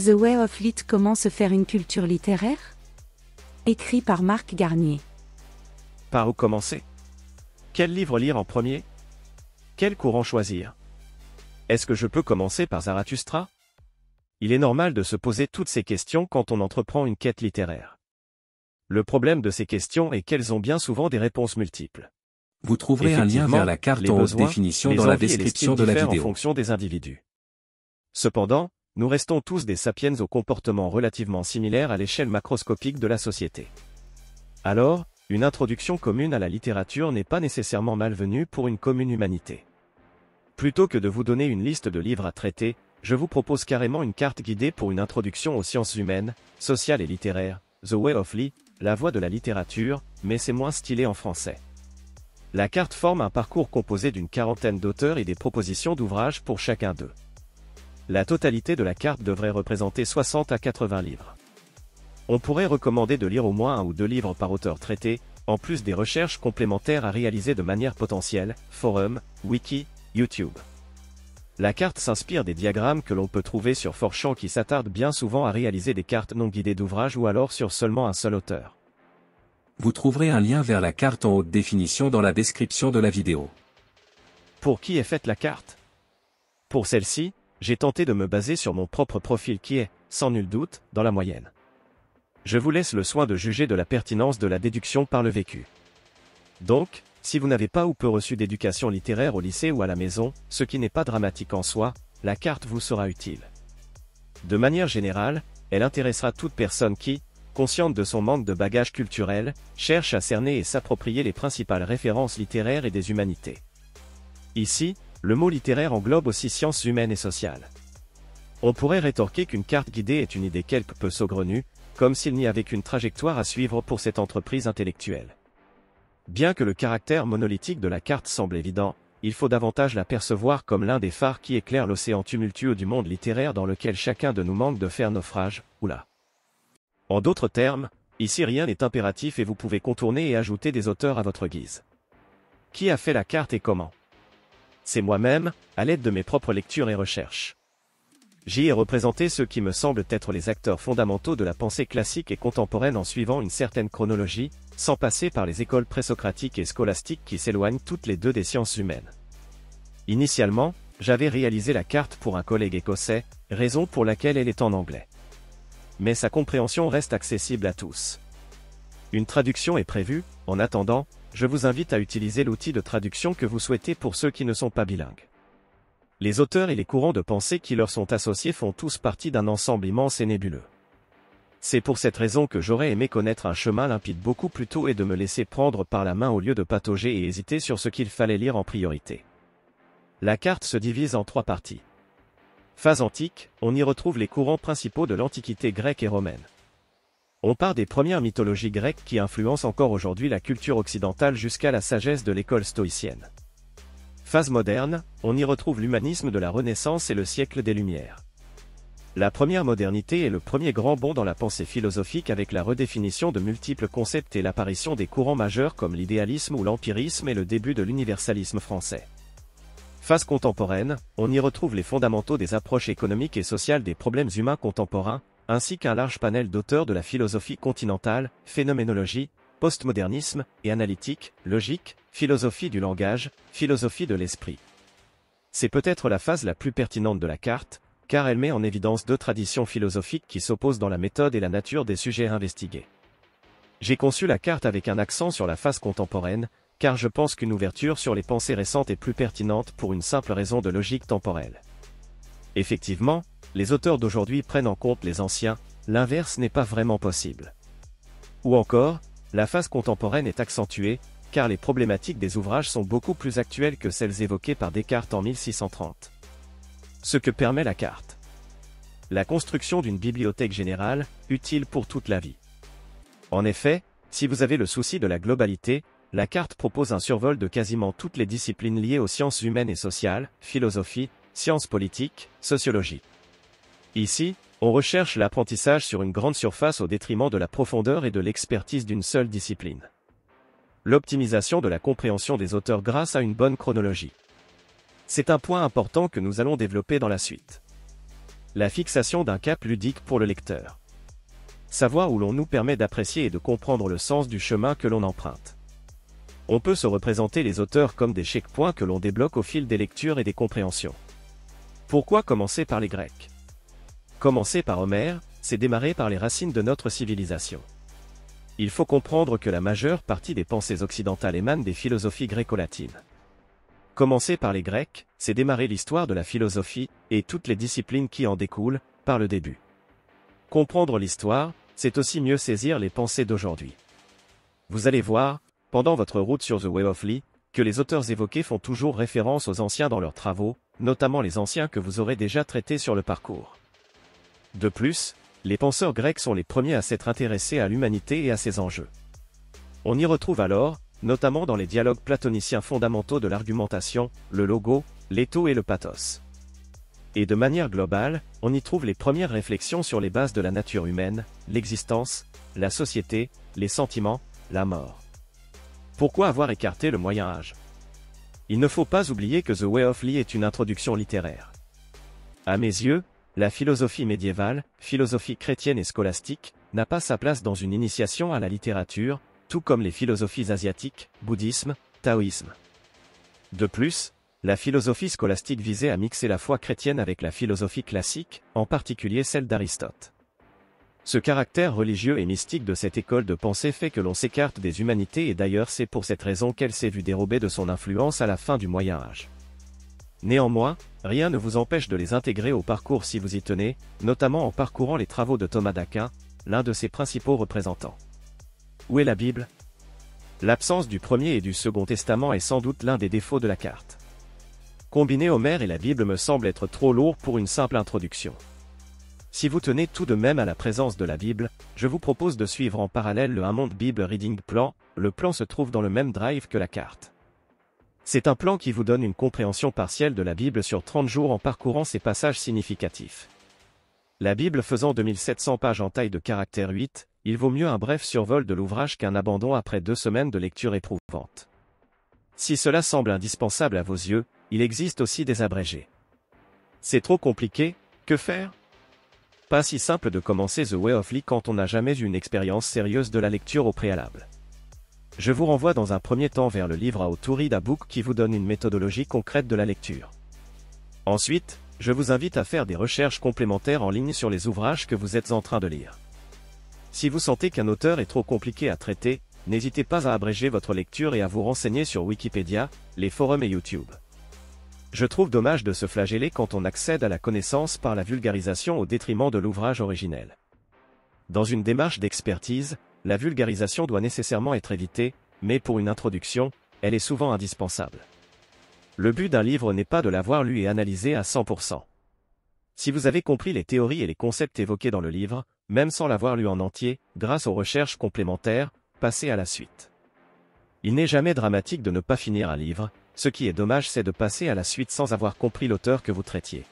The Way of Lit, comment se faire une culture littéraire? Écrit par Marc Garnier. Par où commencer? Quel livre lire en premier? Quel courant choisir? Est-ce que je peux commencer par Zarathustra? Il est normal de se poser toutes ces questions quand on entreprend une quête littéraire. Le problème de ces questions est qu'elles ont bien souvent des réponses multiples. Vous trouverez un lien vers la carte en haute définition dans la description de la vidéo. En fonction des individus. Cependant, nous restons tous des sapiens au comportement relativement similaire à l'échelle macroscopique de la société. Alors, une introduction commune à la littérature n'est pas nécessairement malvenue pour une commune humanité. Plutôt que de vous donner une liste de livres à traiter, je vous propose carrément une carte guidée pour une introduction aux sciences humaines, sociales et littéraires, The Way of Lit, la voie de la littérature, mais c'est moins stylé en français. La carte forme un parcours composé d'une quarantaine d'auteurs et des propositions d'ouvrages pour chacun d'eux. La totalité de la carte devrait représenter 60 à 80 livres. On pourrait recommander de lire au moins 1 ou 2 livres par auteur traité, en plus des recherches complémentaires à réaliser de manière potentielle, forum, wiki, YouTube. La carte s'inspire des diagrammes que l'on peut trouver sur 4chan qui s'attardent bien souvent à réaliser des cartes non guidées d'ouvrages ou alors sur seulement un seul auteur. Vous trouverez un lien vers la carte en haute définition dans la description de la vidéo. Pour qui est faite la carte? Pour celle-ci, j'ai tenté de me baser sur mon propre profil qui est, sans nul doute, dans la moyenne. Je vous laisse le soin de juger de la pertinence de la déduction par le vécu. Donc, si vous n'avez pas ou peu reçu d'éducation littéraire au lycée ou à la maison, ce qui n'est pas dramatique en soi, la carte vous sera utile. De manière générale, elle intéressera toute personne qui, consciente de son manque de bagage culturel, cherche à cerner et s'approprier les principales références littéraires et des humanités. Ici, le mot littéraire englobe aussi sciences humaines et sociales. On pourrait rétorquer qu'une carte guidée est une idée quelque peu saugrenue, comme s'il n'y avait qu'une trajectoire à suivre pour cette entreprise intellectuelle. Bien que le caractère monolithique de la carte semble évident, il faut davantage la percevoir comme l'un des phares qui éclairent l'océan tumultueux du monde littéraire dans lequel chacun de nous manque de faire naufrage, ou là. En d'autres termes, ici rien n'est impératif et vous pouvez contourner et ajouter des auteurs à votre guise. Qui a fait la carte et comment? C'est moi-même, à l'aide de mes propres lectures et recherches. J'y ai représenté ceux qui me semblent être les acteurs fondamentaux de la pensée classique et contemporaine en suivant une certaine chronologie, sans passer par les écoles présocratiques et scolastiques qui s'éloignent toutes les deux des sciences humaines. Initialement, j'avais réalisé la carte pour un collègue écossais, raison pour laquelle elle est en anglais. Mais sa compréhension reste accessible à tous. Une traduction est prévue, en attendant, je vous invite à utiliser l'outil de traduction que vous souhaitez pour ceux qui ne sont pas bilingues. Les auteurs et les courants de pensée qui leur sont associés font tous partie d'un ensemble immense et nébuleux. C'est pour cette raison que j'aurais aimé connaître un chemin limpide beaucoup plus tôt et de me laisser prendre par la main au lieu de patauger et hésiter sur ce qu'il fallait lire en priorité. La carte se divise en 3 parties. Phase antique, on y retrouve les courants principaux de l'Antiquité grecque et romaine. On part des premières mythologies grecques qui influencent encore aujourd'hui la culture occidentale jusqu'à la sagesse de l'école stoïcienne. Phase moderne, on y retrouve l'humanisme de la Renaissance et le siècle des Lumières. La première modernité est le premier grand bond dans la pensée philosophique avec la redéfinition de multiples concepts et l'apparition des courants majeurs comme l'idéalisme ou l'empirisme et le début de l'universalisme français. Phase contemporaine, on y retrouve les fondamentaux des approches économiques et sociales des problèmes humains contemporains, ainsi qu'un large panel d'auteurs de la philosophie continentale, phénoménologie, postmodernisme et analytique, logique, philosophie du langage, philosophie de l'esprit. C'est peut-être la phase la plus pertinente de la carte, car elle met en évidence 2 traditions philosophiques qui s'opposent dans la méthode et la nature des sujets investigués. J'ai conçu la carte avec un accent sur la phase contemporaine, car je pense qu'une ouverture sur les pensées récentes est plus pertinente pour une simple raison de logique temporelle. Effectivement, les auteurs d'aujourd'hui prennent en compte les anciens, l'inverse n'est pas vraiment possible. Ou encore, la phase contemporaine est accentuée, car les problématiques des ouvrages sont beaucoup plus actuelles que celles évoquées par Descartes en 1630. Ce que permet la carte. La construction d'une bibliothèque générale, utile pour toute la vie. En effet, si vous avez le souci de la globalité, la carte propose un survol de quasiment toutes les disciplines liées aux sciences humaines et sociales, philosophie, sciences politiques, sociologie. Ici, on recherche l'apprentissage sur une grande surface au détriment de la profondeur et de l'expertise d'une seule discipline. L'optimisation de la compréhension des auteurs grâce à une bonne chronologie. C'est un point important que nous allons développer dans la suite. La fixation d'un cap ludique pour le lecteur. Savoir où l'on nous permet d'apprécier et de comprendre le sens du chemin que l'on emprunte. On peut se représenter les auteurs comme des checkpoints que l'on débloque au fil des lectures et des compréhensions. Pourquoi commencer par les Grecs? Commencer par Homère, c'est démarrer par les racines de notre civilisation. Il faut comprendre que la majeure partie des pensées occidentales émanent des philosophies gréco-latines. Commencer par les Grecs, c'est démarrer l'histoire de la philosophie, et toutes les disciplines qui en découlent, par le début. Comprendre l'histoire, c'est aussi mieux saisir les pensées d'aujourd'hui. Vous allez voir, pendant votre route sur The Way of Lee, que les auteurs évoqués font toujours référence aux anciens dans leurs travaux, notamment les anciens que vous aurez déjà traités sur le parcours. De plus, les penseurs grecs sont les premiers à s'être intéressés à l'humanité et à ses enjeux. On y retrouve alors, notamment dans les dialogues platoniciens fondamentaux de l'argumentation, le logo, l'éthos et le pathos. Et de manière globale, on y trouve les premières réflexions sur les bases de la nature humaine, l'existence, la société, les sentiments, la mort. Pourquoi avoir écarté le Moyen Âge? Il ne faut pas oublier que The Way of Lee est une introduction littéraire. À mes yeux, la philosophie médiévale, philosophie chrétienne et scolastique, n'a pas sa place dans une initiation à la littérature, tout comme les philosophies asiatiques, bouddhisme, taoïsme. De plus, la philosophie scolastique visait à mixer la foi chrétienne avec la philosophie classique, en particulier celle d'Aristote. Ce caractère religieux et mystique de cette école de pensée fait que l'on s'écarte des humanités et d'ailleurs c'est pour cette raison qu'elle s'est vue dérobée de son influence à la fin du Moyen Âge. Néanmoins, rien ne vous empêche de les intégrer au parcours si vous y tenez, notamment en parcourant les travaux de Thomas d'Aquin, l'un de ses principaux représentants. Où est la Bible? L'absence du Premier et du Second Testament est sans doute l'un des défauts de la carte. Combiner Homère et la Bible me semble être trop lourd pour une simple introduction. Si vous tenez tout de même à la présence de la Bible, je vous propose de suivre en parallèle le Hammond Bible Reading Plan. Le plan se trouve dans le même drive que la carte. C'est un plan qui vous donne une compréhension partielle de la Bible sur 30 jours en parcourant ses passages significatifs. La Bible faisant 2700 pages en taille de caractère 8, il vaut mieux un bref survol de l'ouvrage qu'un abandon après 2 semaines de lecture éprouvante. Si cela semble indispensable à vos yeux, il existe aussi des abrégés. C'est trop compliqué, que faire? Pas si simple de commencer The Way of Lee quand on n'a jamais eu une expérience sérieuse de la lecture au préalable. Je vous renvoie dans un premier temps vers le livre How to Read a Book qui vous donne une méthodologie concrète de la lecture. Ensuite, je vous invite à faire des recherches complémentaires en ligne sur les ouvrages que vous êtes en train de lire. Si vous sentez qu'un auteur est trop compliqué à traiter, n'hésitez pas à abréger votre lecture et à vous renseigner sur Wikipédia, les forums et YouTube. Je trouve dommage de se flageller quand on accède à la connaissance par la vulgarisation au détriment de l'ouvrage originel. Dans une démarche d'expertise, la vulgarisation doit nécessairement être évitée, mais pour une introduction, elle est souvent indispensable. Le but d'un livre n'est pas de l'avoir lu et analysé à 100%. Si vous avez compris les théories et les concepts évoqués dans le livre, même sans l'avoir lu en entier, grâce aux recherches complémentaires, passez à la suite. Il n'est jamais dramatique de ne pas finir un livre, ce qui est dommage c'est de passer à la suite sans avoir compris l'auteur que vous traitiez.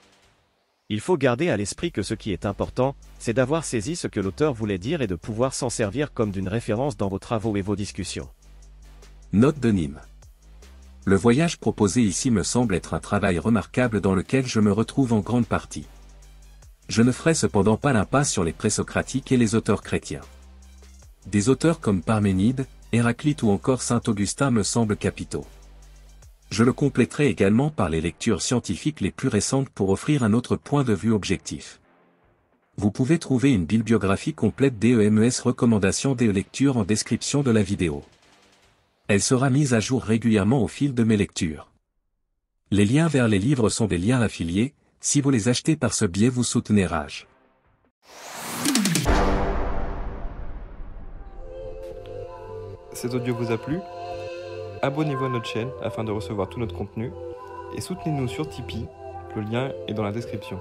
Il faut garder à l'esprit que ce qui est important, c'est d'avoir saisi ce que l'auteur voulait dire et de pouvoir s'en servir comme d'une référence dans vos travaux et vos discussions. Note de Nîmes. Le voyage proposé ici me semble être un travail remarquable dans lequel je me retrouve en grande partie. Je ne ferai cependant pas l'impasse sur les présocratiques et les auteurs chrétiens. Des auteurs comme Parménide, Héraclite ou encore Saint Augustin me semblent capitaux. Je le compléterai également par les lectures scientifiques les plus récentes pour offrir un autre point de vue objectif. Vous pouvez trouver une bibliographie complète d'EMES recommandations des lectures en description de la vidéo. Elle sera mise à jour régulièrement au fil de mes lectures. Les liens vers les livres sont des liens affiliés, si vous les achetez par ce biais vous soutenez Rage. Cet audio vous a plu? Abonnez-vous à notre chaîne afin de recevoir tout notre contenu et soutenez-nous sur Tipeee, le lien est dans la description.